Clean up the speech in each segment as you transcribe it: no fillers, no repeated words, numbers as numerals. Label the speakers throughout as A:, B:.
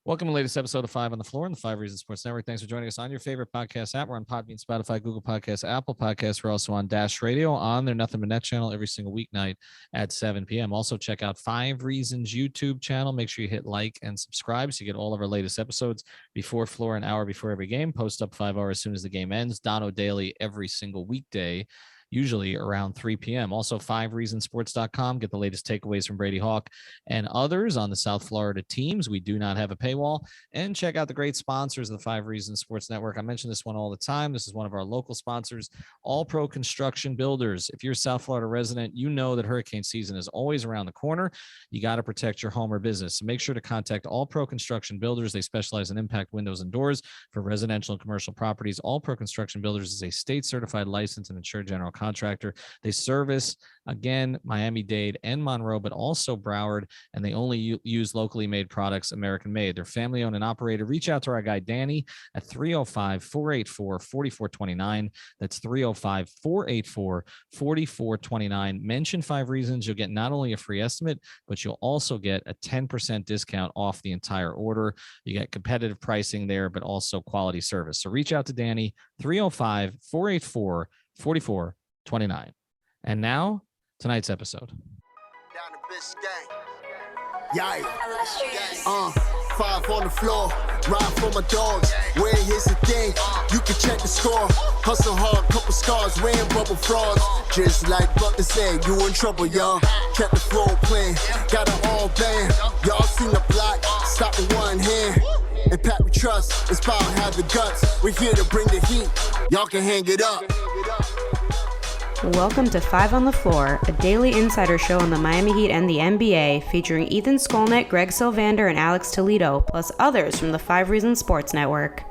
A: Welcome to the latest episode of Five on the Floor on the Five Reasons Sports Network. Thanks for joining us on your favorite podcast app. We're on Podbean, Spotify, Google Podcasts, Apple Podcasts. We're also on Dash Radio on their Nothing But Net channel every single weeknight at 7 p.m. Also, check out Five Reasons YouTube channel. Make sure you hit like and subscribe so you get all of our latest episodes before floor, an hour before every game. Post up 5 hours as soon as the game ends. Dono Daily every single weekday, usually around 3 p.m. Also, 5reasonsports.com. Get the latest takeaways from Brady Hawk and others on the South Florida teams. We do not have a paywall. And check out the great sponsors of the Five Reasons Sports Network. I mention this one all the time. This is one of our local sponsors, All Pro Construction Builders. If you're a South Florida resident, you know that hurricane season is always around the corner. You got to protect your home or business. So make sure to contact All Pro Construction Builders. They specialize in impact windows and doors for residential and commercial properties. All Pro Construction Builders is a state-certified, licensed, and insured general contractor. They service, again, Miami-Dade and Monroe, but also Broward, and they only use locally made products, American-made. They're family-owned and operated. Reach out to our guy, Danny, at 305-484-4429. That's 305-484-4429. Mention Five Reasons. You'll get not only a free estimate, but you'll also get a 10% discount off the entire order. You get competitive pricing there, but also quality service. So reach out to Danny, 305-484-4429. And now, tonight's episode.
B: Down to Biscayne. Yeah. Five on the floor, ride for my dogs. Where here's the thing, you can check the score. Hustle hard, couple scars, wearing bubble frauds. Just like Butler said, you in trouble, y'all. Kept the floor playing, got it all banned. Y'all seen the block, stop with one hand. And Pat we trust, Inspire have the guts. We're here to bring the heat, y'all can hang it up.
C: Welcome to Five on the Floor, a daily insider show on the Miami Heat and the NBA, featuring Ethan Skolnick, Greg Sylvander, and Alex Toledo, plus others from the Five Reasons Sports Network.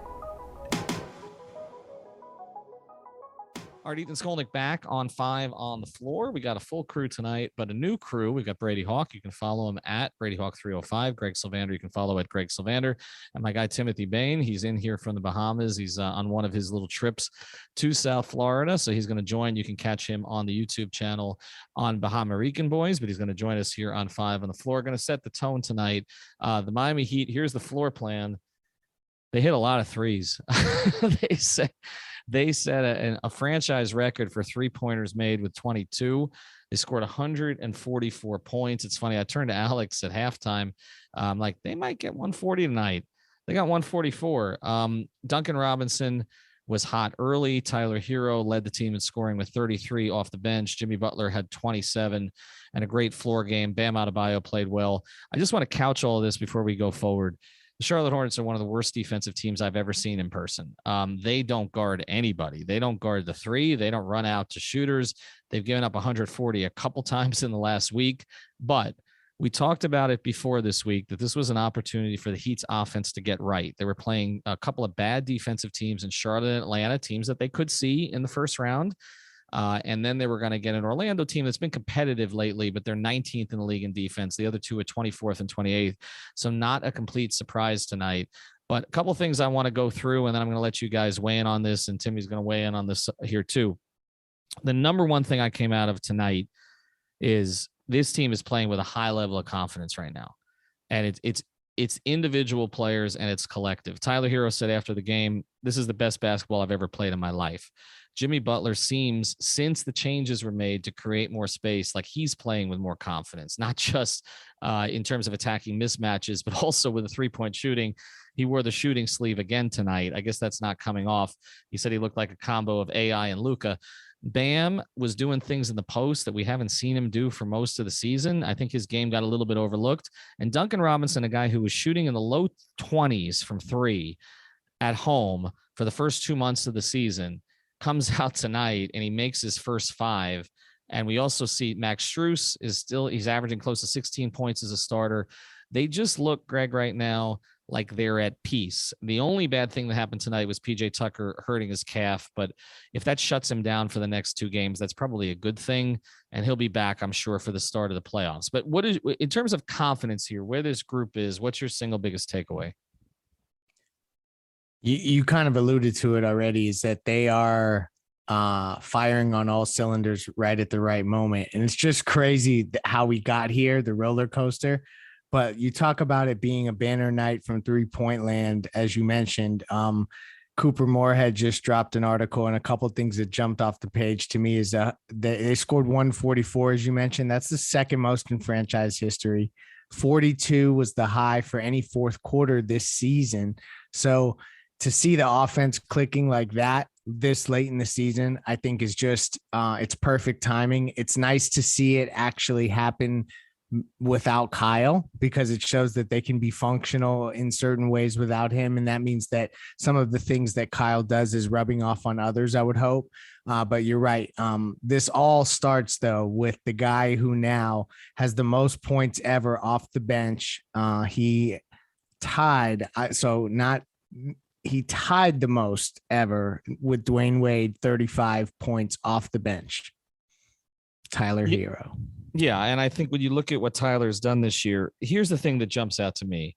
A: All right, Ethan Skolnick back on Five on the Floor. We got a full crew tonight, but a new crew. We've got Brady Hawk. You can follow him at Brady Hawk 305. Greg Sylvander, you can follow at Greg Sylvander. And my guy, Timothy Bain, he's in here from the Bahamas. He's on one of his little trips to South Florida. So he's going to join. You can catch him on the YouTube channel on Bahama Rican Boys, but he's going to join us here on Five on the Floor. Going to set the tone tonight. The Miami Heat, here's the floor plan. They hit a lot of threes. They set a franchise record for three-pointers made with 22. They scored 144 points. It's funny. I turned to Alex at halftime. Like, they might get 140 tonight. They got 144. Duncan Robinson was hot early. Tyler Hero led the team in scoring with 33 off the bench. Jimmy Butler had 27 and a great floor game. Bam Adebayo played well. I just want to couch all of this before we go forward. The Charlotte Hornets are one of the worst defensive teams I've ever seen in person. They don't guard anybody. They don't guard the three. They don't run out to shooters. They've given up 140 a couple times in the last week. But we talked about it before this week that this was an opportunity for the Heat's offense to get right. They were playing a couple of bad defensive teams in Charlotte and Atlanta, teams that they could see in the first round. And then they were going to get an Orlando team that's been competitive lately, but they're 19th in the league in defense. The other two are 24th and 28th. So not a complete surprise tonight. But a couple of things I want to go through, and then I'm going to let you guys weigh in on this, and Timmy's going to weigh in on this here too. The number one thing I came out of tonight is this team is playing with a high level of confidence right now. And it's individual players and it's collective. Tyler Hero said after the game, this is the best basketball I've ever played in my life. Jimmy Butler seems, since the changes were made to create more space, like he's playing with more confidence, not just in terms of attacking mismatches, but also with a three-point shooting. He wore the shooting sleeve again tonight. I guess that's not coming off. He said he looked like a combo of AI and Luka. Bam was doing things in the post that we haven't seen him do for most of the season. I think his game got a little bit overlooked. And Duncan Robinson, a guy who was shooting in the low 20s from three at home for the first 2 months of the season, comes out tonight and he makes his first five. And we also see Max Strus he's averaging close to 16 points as a starter. They just look, Greg, right now like they're at peace. The only bad thing that happened tonight was PJ Tucker hurting his calf. But if that shuts him down for the next two games, that's probably a good thing. And he'll be back, I'm sure, for the start of the playoffs. But what is, in terms of confidence here, where this group is, what's your single biggest takeaway?
D: You kind of alluded to it already, is that they are firing on all cylinders right at the right moment. And it's just crazy how we got here, the roller coaster. But you talk about it being a banner night from 3-point land, as you mentioned. Cooper Moorhead just dropped an article, and a couple of things that jumped off the page to me is that they scored 144, as you mentioned. That's the second most in franchise history. 42 was the high for any fourth quarter this season. So to see the offense clicking like that this late in the season, I think is just it's perfect timing. It's nice to see it actually happen without Kyle, because it shows that they can be functional in certain ways without him. And that means that some of the things that Kyle does is rubbing off on others, I would hope. But you're right. This all starts though with the guy who now has the most points ever off the bench. He tied the most ever with Dwayne Wade, 35 points off the bench. Tyler Hero.
A: Yeah, and I think when you look at what Tyler's done this year, here's the thing that jumps out to me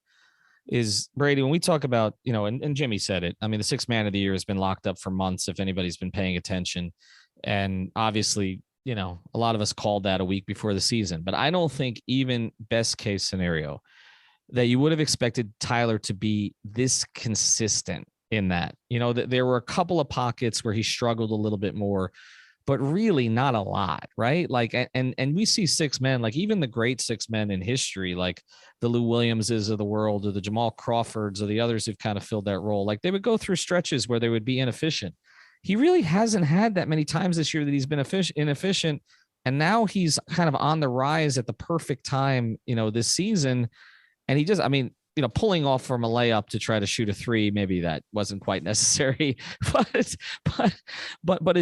A: is, Brady, when we talk about, and Jimmy said it, I mean, the sixth man of the year has been locked up for months, if anybody's been paying attention. And obviously, a lot of us called that a week before the season, but I don't think even best case scenario that you would have expected Tyler to be this consistent in that. There were a couple of pockets where he struggled a little bit more, but really not a lot, right? Like, and we see six men, like even the great six men in history, like the Lou Williamses of the world, or the Jamal Crawfords, or the others who've kind of filled that role. Like they would go through stretches where they would be inefficient. He really hasn't had that many times this year that he's been inefficient. And now he's kind of on the rise at the perfect time, this season. And he just, pulling off from a layup to try to shoot a three, maybe that wasn't quite necessary, but it's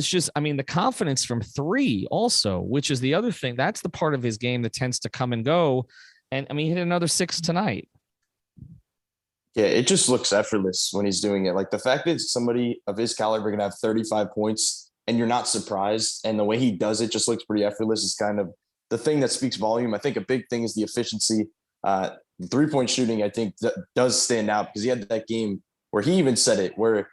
A: just, the confidence from three also, which is the other thing. That's the part of his game that tends to come and go. And he hit another 6 tonight.
E: Yeah, it just looks effortless when he's doing it. Like the fact that somebody of his caliber can have 35 points and you're not surprised, and the way he does it just looks pretty effortless is kind of the thing that speaks volume. I think a big thing is the efficiency. The 3-point shooting, I think, does stand out because he had that game where he even said it, where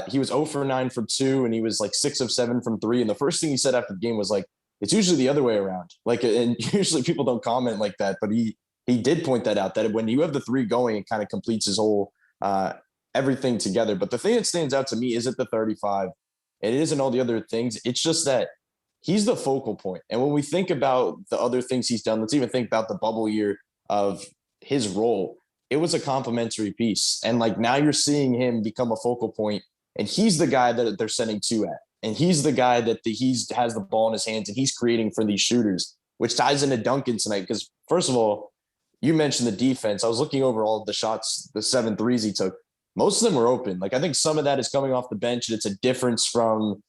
E: he was 0 for 9 from 2 and he was like 6 of 7 from 3. And the first thing he said after the game was like, it's usually the other way around. Like, and usually people don't comment like that, but he did point that out, that when you have the 3 going, it kind of completes his whole everything together. But the thing that stands out to me isn't the 35. It isn't all the other things. It's just that he's the focal point. And when we think about the other things he's done, let's even think about the bubble year of his role. It was a complimentary piece. And like now you're seeing him become a focal point, and he's the guy that they're sending 2 at. And he's the guy that has the ball in his hands and he's creating for these shooters, which ties into Duncan tonight. Because first of all, you mentioned the defense. I was looking over all of the shots, the 7 threes he took. Most of them were open. Like I think some of that is coming off the bench, and it's a difference from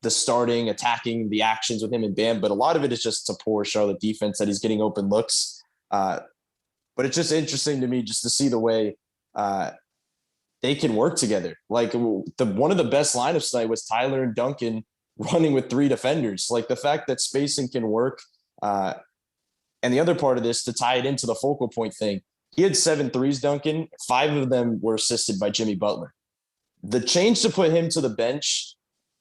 E: the starting, attacking, the actions with him and Bam. But a lot of it is just a poor Charlotte defense that he's getting open looks. But it's just interesting to me just to see the way they can work together. Like one of the best lineups tonight was Tyler and Duncan running with 3 defenders. Like the fact that spacing can work. And the other part of this, to tie it into the focal point thing, he had 7 threes, Duncan. 5 of them were assisted by Jimmy Butler. The change to put him to the bench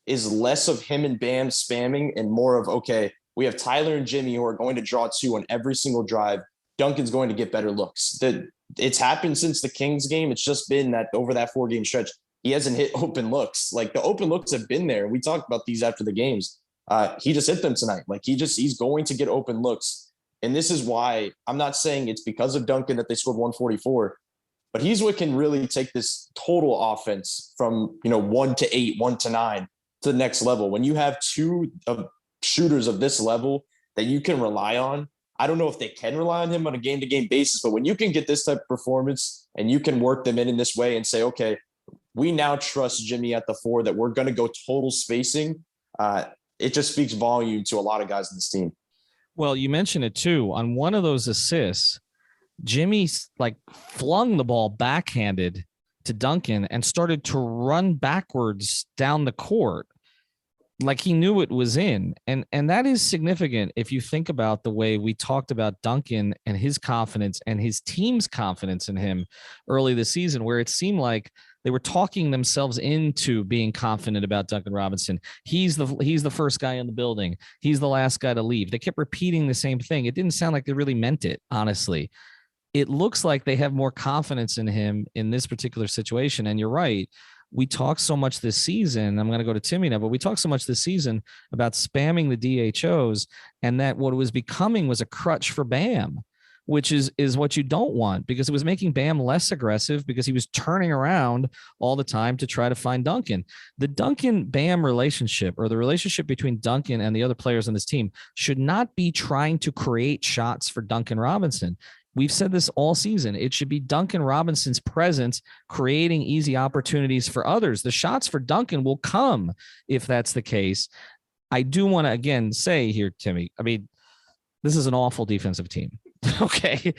E: is less of him and Bam spamming and more of, okay, we have Tyler and Jimmy who are going to draw 2 on every single drive. Duncan's going to get better looks. It's happened since the Kings game. It's just been that over that 4-game stretch, he hasn't hit open looks. Like the open looks have been there. We talked about these after the games. He just hit them tonight. Like he's going to get open looks. And this is why I'm not saying it's because of Duncan that they scored 144, but he's what can really take this total offense from, 1 to 8, 1 to 9 to the next level. When you have 2 shooters of this level that you can rely on, I don't know if they can rely on him on a game-to-game basis, but when you can get this type of performance and you can work them in this way and say, okay, we now trust Jimmy at the 4 that we're going to go total spacing, it just speaks volume to a lot of guys in this team.
A: Well, you mentioned it too. On one of those assists, Jimmy flung the ball backhanded to Duncan and started to run backwards down the court like he knew it was in. And that is significant if you think about the way we talked about Duncan and his confidence and his team's confidence in him early this season, where it seemed like they were talking themselves into being confident about Duncan Robinson. He's the first guy in the building. He's the last guy to leave. They kept repeating the same thing. It didn't sound like they really meant it, honestly. it looks like they have more confidence in him in this particular situation. And you're right. We talk so much this season. I'm going to go to Timmy now, but we talk so much this season about spamming the DHOs, and that what it was becoming was a crutch for Bam, which is what you don't want, because it was making Bam less aggressive because he was turning around all the time to try to find Duncan. The Duncan-Bam relationship, or the relationship between Duncan and the other players on this team, should not be trying to create shots for Duncan Robinson. We've said this all season. It should be Duncan Robinson's presence creating easy opportunities for others. The shots for Duncan will come if that's the case. I do want to, again, say here, Timmy, I mean, this is an awful defensive team. Okay.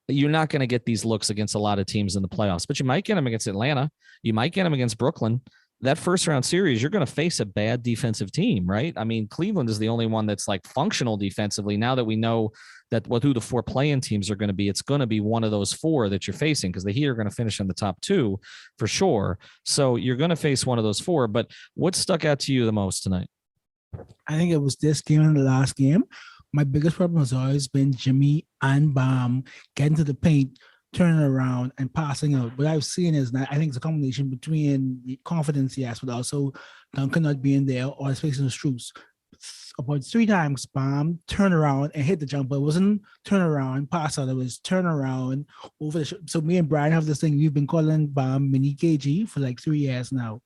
A: You're not going to get these looks against a lot of teams in the playoffs, but you might get them against Atlanta. You might get them against Brooklyn. That first round series, you're going to face a bad defensive team, right? I mean, Cleveland is the only one that's like functional defensively. Now that we know that who the 4 play-in teams are going to be, it's going to be one of those 4 that you're facing, because the Heat are going to finish in the top 2 for sure. So you're going to face one of those 4. But what stuck out to you the most tonight?
F: I think it was this game and the last game. My biggest problem has always been Jimmy and Bam getting to the paint, turning around and passing out. What I've seen is that I think it's a combination between the confidence, yes, but also Duncan not being there or facing the Strus. About 3 times, Bam turned around and hit the jumper. It wasn't turn around, pass out. It was turn around over the So me and Brian have this thing. We've been calling Bam Mini KG for like 3 years now.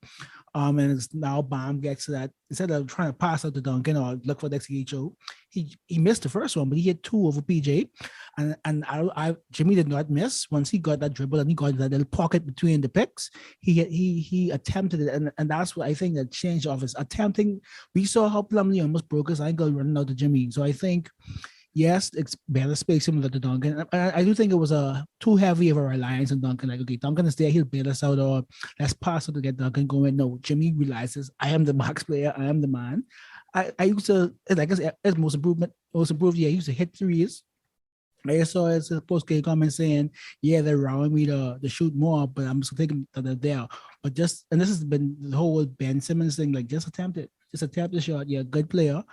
F: And it's now Bam gets to that, instead of trying to pass out to Duncan or look for the XHO, he missed the first one, but he hit 2 over PJ. And Jimmy did not miss. Once he got that dribble and he got that little pocket between the picks, he attempted it. And that's what I think that changed off his attempting. We saw how Plumlee almost broke his ankle running out to Jimmy. So I think, yes, it's better space similar to Duncan. I do think it was too heavy of a reliance on Duncan. Like, okay, Duncan is there, he'll bail us out, or let's pass it to get Duncan going. No, Jimmy realizes, I am the max player, I am the man. I used to, like as most improved, yeah, I used to hit threes. I saw his post-game comment saying, yeah, they're allowing me to shoot more, but I'm just thinking that they're there. But and this has been the whole Ben Simmons thing, like just attempt it. Just attempt the shot. Yeah, good player.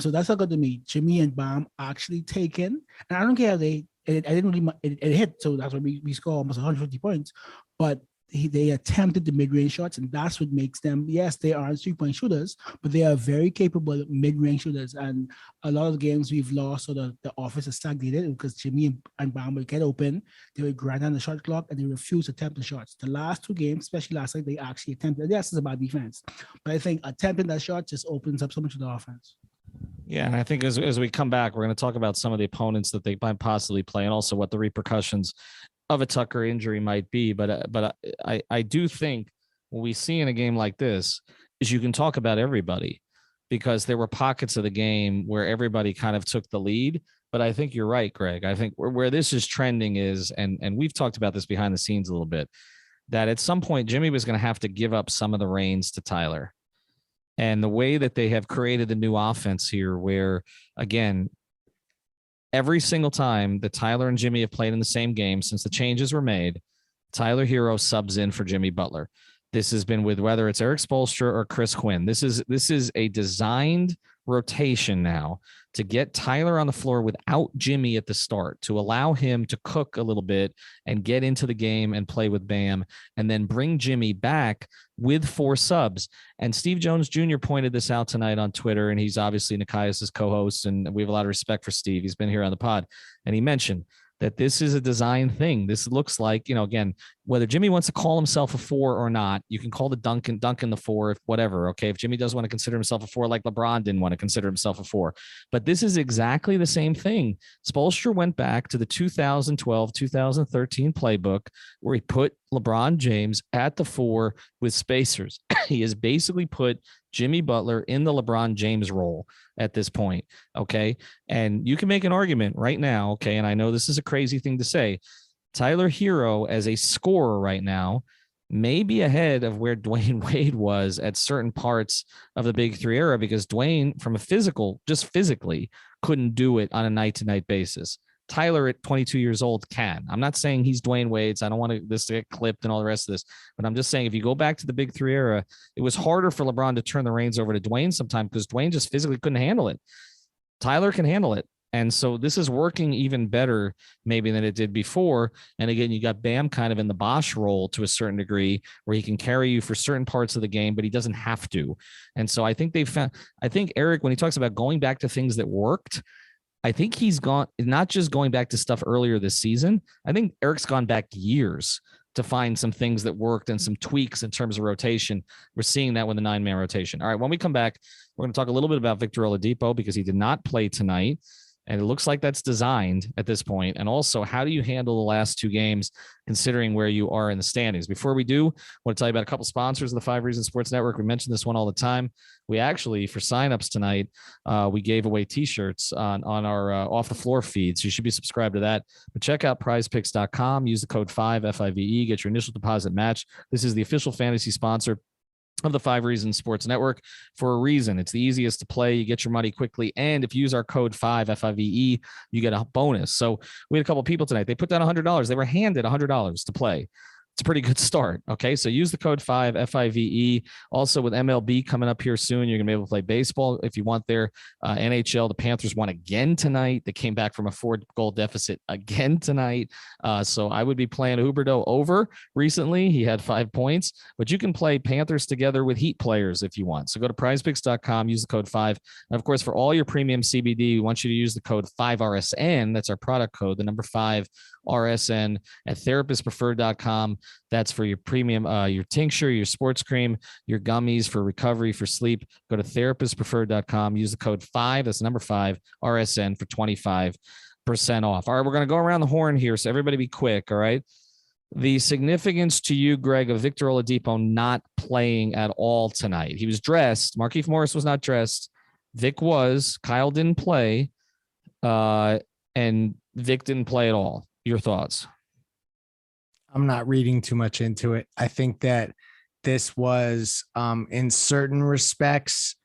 F: So that's how good to me. Jimmy and Bam actually taken, and I don't care if it didn't really, it hit, so that's why we score almost 150 points. But they attempted the mid-range shots, and that's what makes them, yes, they are 3-point shooters, but they are very capable mid-range shooters. And a lot of the games we've lost, so the offense is stagnated because Jimmy and Bam would get open, they would grind on the shot clock, and they refuse to attempt the shots. The last 2 games, especially last night, they actually attempted. Yes, it's about defense, but I think attempting that shot just opens up so much of the offense.
A: Yeah, and I think as we come back, we're going to talk about some of the opponents that they might possibly play, and also what the repercussions of a Tucker injury might be. But I do think what we see in a game like this is you can talk about everybody, because there were pockets of the game where everybody kind of took the lead. But I think you're right, Greg. I think where this is trending is, and we've talked about this behind the scenes a little bit, that at some point Jimmy was going to have to give up some of the reins to Tyler. And the way that they have created the new offense here, where, again, every single time that Tyler and Jimmy have played in the same game since the changes were made, Tyler Hero subs in for Jimmy Butler. This has been with whether it's Eric Spoelstra or Chris Quinn. This is a designed rotation now to get Tyler on the floor without Jimmy at the start, to allow him to cook a little bit and get into the game and play with Bam, and then bring Jimmy back with 4 subs. And Steve Jones Jr. pointed this out tonight on Twitter, and he's obviously Nekias's co-host, and we have a lot of respect for Steve. He's been here on the pod, and he mentioned that this is a design thing. This looks like, again, whether Jimmy wants to call himself a 4 or not, you can call the Duncan the 4, whatever. Okay. If Jimmy does want to consider himself a 4, like LeBron didn't want to consider himself a 4, but this is exactly the same thing. Spoelstra went back to the 2012-2013 playbook where he put LeBron James at the 4 with spacers. He has basically put Jimmy Butler in the LeBron James role at this point. Okay. And you can make an argument right now. Okay. And I know this is a crazy thing to say. Tyler Hero as a scorer right now may be ahead of where Dwayne Wade was at certain parts of the Big 3 era, because Dwayne, from a physically couldn't do it on a night-to-night basis. Tyler at 22 years old can. I'm not saying he's Dwayne Wade's. I don't want this to get clipped and all the rest of this, but I'm just saying if you go back to the Big 3 era, it was harder for LeBron to turn the reins over to Dwayne sometimes because Dwayne just physically couldn't handle it. Tyler can handle it. And so this is working even better maybe than it did before. And again, you got Bam kind of in the Bosch role to a certain degree where he can carry you for certain parts of the game, but he doesn't have to. And so I think I think Eric, when he talks about going back to things that worked, I think he's gone, not just going back to stuff earlier this season. I think Eric's gone back years to find some things that worked and some tweaks in terms of rotation. We're seeing that with the 9-man rotation. All right, when we come back, we're going to talk a little bit about Victor Oladipo because he did not play tonight. And it looks like that's designed at this point. And also, how do you handle the last 2 games, considering where you are in the standings? Before we do, I want to tell you about a couple sponsors of the 5 Reasons Sports Network. We mention this one all the time. We actually, for signups tonight, we gave away T-shirts on our Off the Floor feed. So you should be subscribed to that. But check out prizepicks.com. Use the code 5, FIVE. Get your initial deposit match. This is the official fantasy sponsor of the 5 Reasons Sports Network for a reason. It's the easiest to play. You get your money quickly. And if you use our code 5 FIVE, you get a bonus. So we had a couple of people tonight. They put down $100. They were handed $100 to play. It's a pretty good start. Okay. So use the code 5 FIVE. Also with MLB coming up here soon, you're going to be able to play baseball if you want there. NHL, the Panthers won again tonight. They came back from a 4-goal deficit again tonight. So I would be playing Huberdeau over recently. He had 5 points, but you can play Panthers together with Heat players if you want. So go to prizepicks.com, use the code 5. And of course, for all your premium CBD, we want you to use the code 5RSN. That's our product code, the number 5 RSN at therapistpreferred.com. That's for your premium, your tincture, your sports cream, your gummies for recovery, for sleep. Go to therapistpreferred.com. Use the code 5. That's number 5 RSN for 25% off. All right, we're going to go around the horn here, so everybody be quick. All right. The significance to you, Greg, of Victor Oladipo not playing at all tonight. He was dressed. Markieff Morris was not dressed. Vic was. Kyle didn't play. And Vic didn't play at all. Your thoughts?
D: I'm not reading too much into it. I think that this was, in certain respects,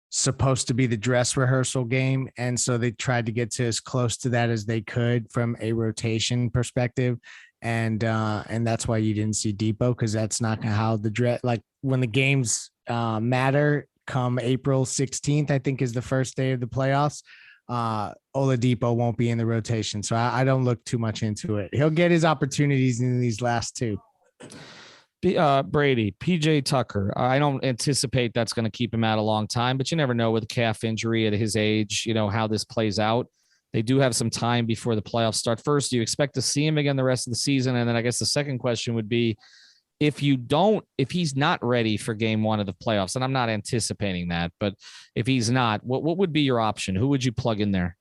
D: supposed to be the dress rehearsal game. And so they tried to get to as close to that as they could from a rotation perspective. And that's why you didn't see Depot, because that's not how the dress, like when the games matter come April 16th, I think is the first day of the playoffs. Oladipo won't be in the rotation. So I don't look too much into it. He'll get his opportunities in these last 2.
A: Brady, PJ Tucker. I don't anticipate that's going to keep him out a long time, but you never know with a calf injury at his age, how this plays out. They do have some time before the playoffs start. First, do you expect to see him again the rest of the season? And then I guess the second question would be, if he's not ready for game 1 of the playoffs, and I'm not anticipating that, but if he's not, what would be your option? Who would you plug in there?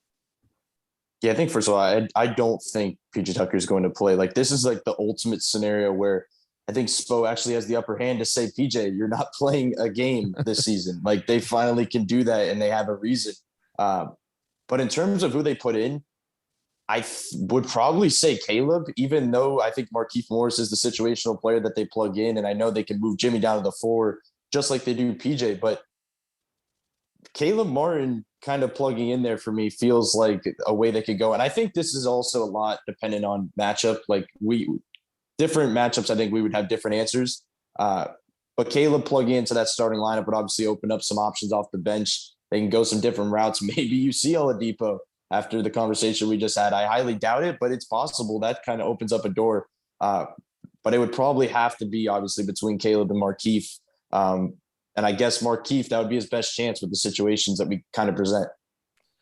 E: Yeah, I think first of all, I don't think PJ Tucker is going to play. Like, this is like the ultimate scenario where I think Spo actually has the upper hand to say, PJ, you're not playing a game this season. Like, they finally can do that and they have a reason. But in terms of who they put in, I would probably say Caleb, even though I think Markieff Morris is the situational player that they plug in. And I know they can move Jimmy down to the 4, just like they do PJ. But Caleb Martin kind of plugging in there for me feels like a way they could go. And I think this is also a lot dependent on matchup. Like, different matchups, I think we would have different answers. But Caleb plugging into that starting lineup would obviously open up some options off the bench. They can go some different routes. Maybe you see Oladipo after the conversation we just had. I highly doubt it, but it's possible. That kind of opens up a door. But it would probably have to be obviously between Caleb and Markieff. And I guess Markieff, that would be his best chance with the situations that we kind of present.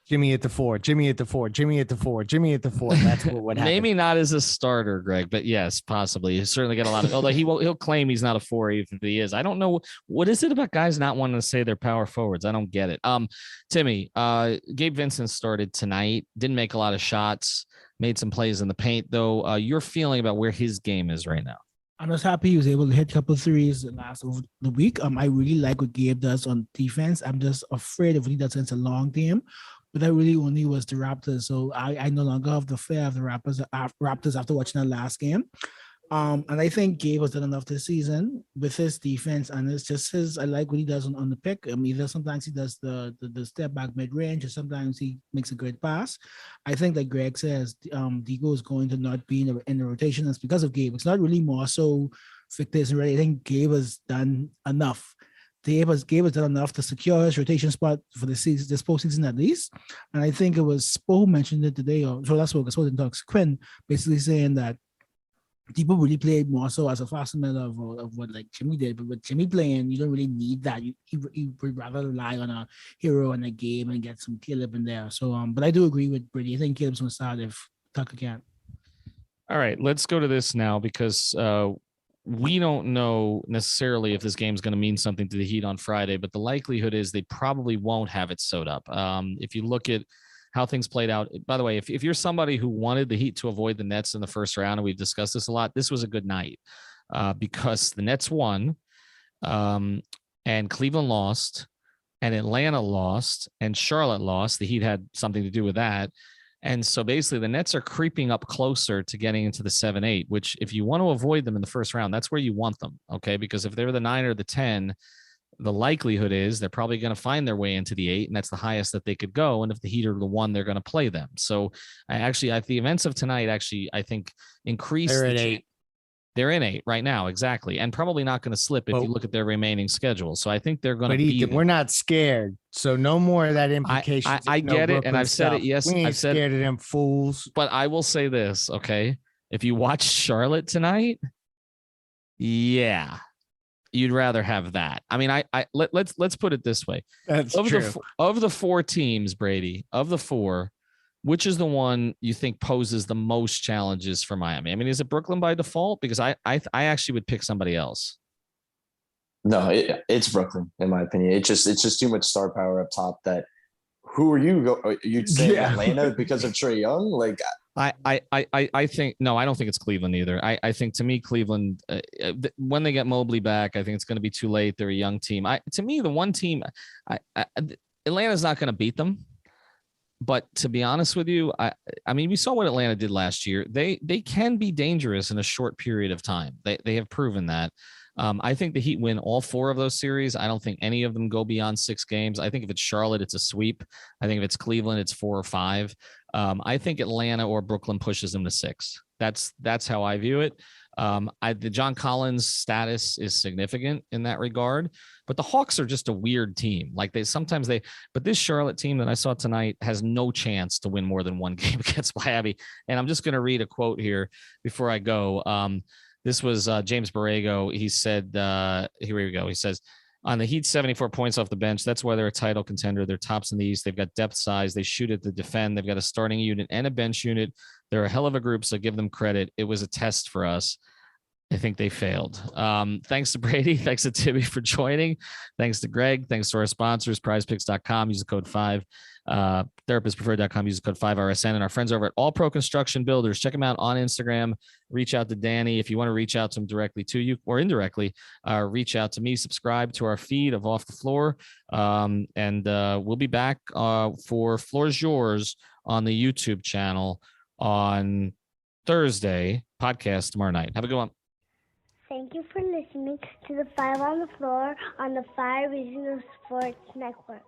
D: Jimmy at the 4, Jimmy at the 4, Jimmy at the 4, Jimmy at the 4. That's what would happen.
A: Maybe not as a starter, Greg, but yes, possibly. He'll certainly get a lot of, although he'll claim he's not a 4 even if he is. I don't know. What is it about guys not wanting to say they're power forwards? I don't get it. Timmy, Gabe Vincent started tonight, didn't make a lot of shots, made some plays in the paint though. Your feeling about where his game is right now?
F: I'm just happy he was able to hit a couple of threes last of the week. I really like what Gabe does on defense. I'm just afraid of what he does against a long game. But that really only was the Raptors. So I no longer have the fear of the Raptors after watching that last game. And I think Gabe has done enough this season with his defense. And it's just I like what he does on the pick. Either sometimes he does the step back mid range, or sometimes he makes a great pass. I think, like Greg says, Digo is going to not be in the rotation. That's because of Gabe. It's not really more so Victor isn't ready. I think Gabe has done enough gave us that enough to secure his rotation spot for the season, this postseason at least. And I think it was Spo who mentioned it today, or so that's what I was talking Quinn, basically saying that people really played more so as a facet of what like Jimmy did. But with Jimmy playing, you don't really need that. You would rather rely on a hero in a game and get some Caleb in there. So, but I do agree with Brady. I think Caleb's going to start if Tucker can't.
A: All right, let's go to this now because we don't know necessarily if this game is going to mean something to the Heat on Friday, but the likelihood is they probably won't have it sewed up. If you look at how things played out, by the way, if you're somebody who wanted the Heat to avoid the Nets in the first round, and we've discussed this a lot, this was a good night because the Nets won and Cleveland lost and Atlanta lost and Charlotte lost. The Heat had something to do with that. And so basically the Nets are creeping up closer to getting into the 7-8, which if you want to avoid them in the first round, that's where you want them. Okay. Because if they're the 9 or the 10, the likelihood is they're probably going to find their way into the 8, and that's the highest that they could go. And if the Heat are the 1, they're going to play them. So the events of tonight, I think increase.
D: They're at 8.
A: They're in 8 right now. Exactly. And probably not going to slip if you look at their remaining schedule. So I think they're going to be.
D: Ethan, we're not scared. So no more of that implication.
A: I get it. And I've said it. Yes.
D: We ain't
A: I've said
D: scared of them fools.
A: But I will say this. Okay. If you watch Charlotte tonight, yeah, you'd rather have that. I mean, let's put it this way.
D: That's
A: true.
D: true.
A: Of the 4 teams, Brady, of the 4, which is the one you think poses the most challenges for Miami? I mean, is it Brooklyn by default? Because I actually would pick somebody else.
E: No, it's Brooklyn in my opinion. It's just too much star power up top. That who are you? You'd say Atlanta because of Trae Young? Like
A: I think no, I don't think it's Cleveland either. I think to me Cleveland when they get Mobley back, I think it's going to be too late. They're a young team. To me, the one team Atlanta's not going to beat them. But to be honest with you, I mean, we saw what Atlanta did last year. They can be dangerous in a short period of time. They have proven that. I think the Heat win all 4 of those series. I don't think any of them go beyond 6 games. I think if it's Charlotte, it's a sweep. I think if it's Cleveland, it's 4 or 5. I think Atlanta or Brooklyn pushes them to 6. That's how I view it. The John Collins status is significant in that regard, but the Hawks are just a weird team. Like but this Charlotte team that I saw tonight has no chance to win more than 1 game against Miami. And I'm just going to read a quote here before I go. This was James Borrego. He said, here we go. He says, on the Heat, 74 points off the bench. That's why they're a title contender. They're tops in the East. They've got depth size. They shoot at the defend. They've got a starting unit and a bench unit. They're a hell of a group, so give them credit. It was a test for us. I think they failed. Thanks to Brady. Thanks to Timmy for joining. Thanks to Greg. Thanks to our sponsors, prizepicks.com. Use the code 5. Therapistpreferred.com. Use the code 5RSN. And our friends over at All Pro Construction Builders. Check them out on Instagram. Reach out to Danny. If you want to reach out to him directly to you or indirectly, reach out to me. Subscribe to our feed of Off the Floor. And we'll be back for Floor's Yours on the YouTube channel on Thursday. Podcast tomorrow night. Have a good one.
G: Thank you for listening to the 5 on the Floor on the 5 Regional Sports Network.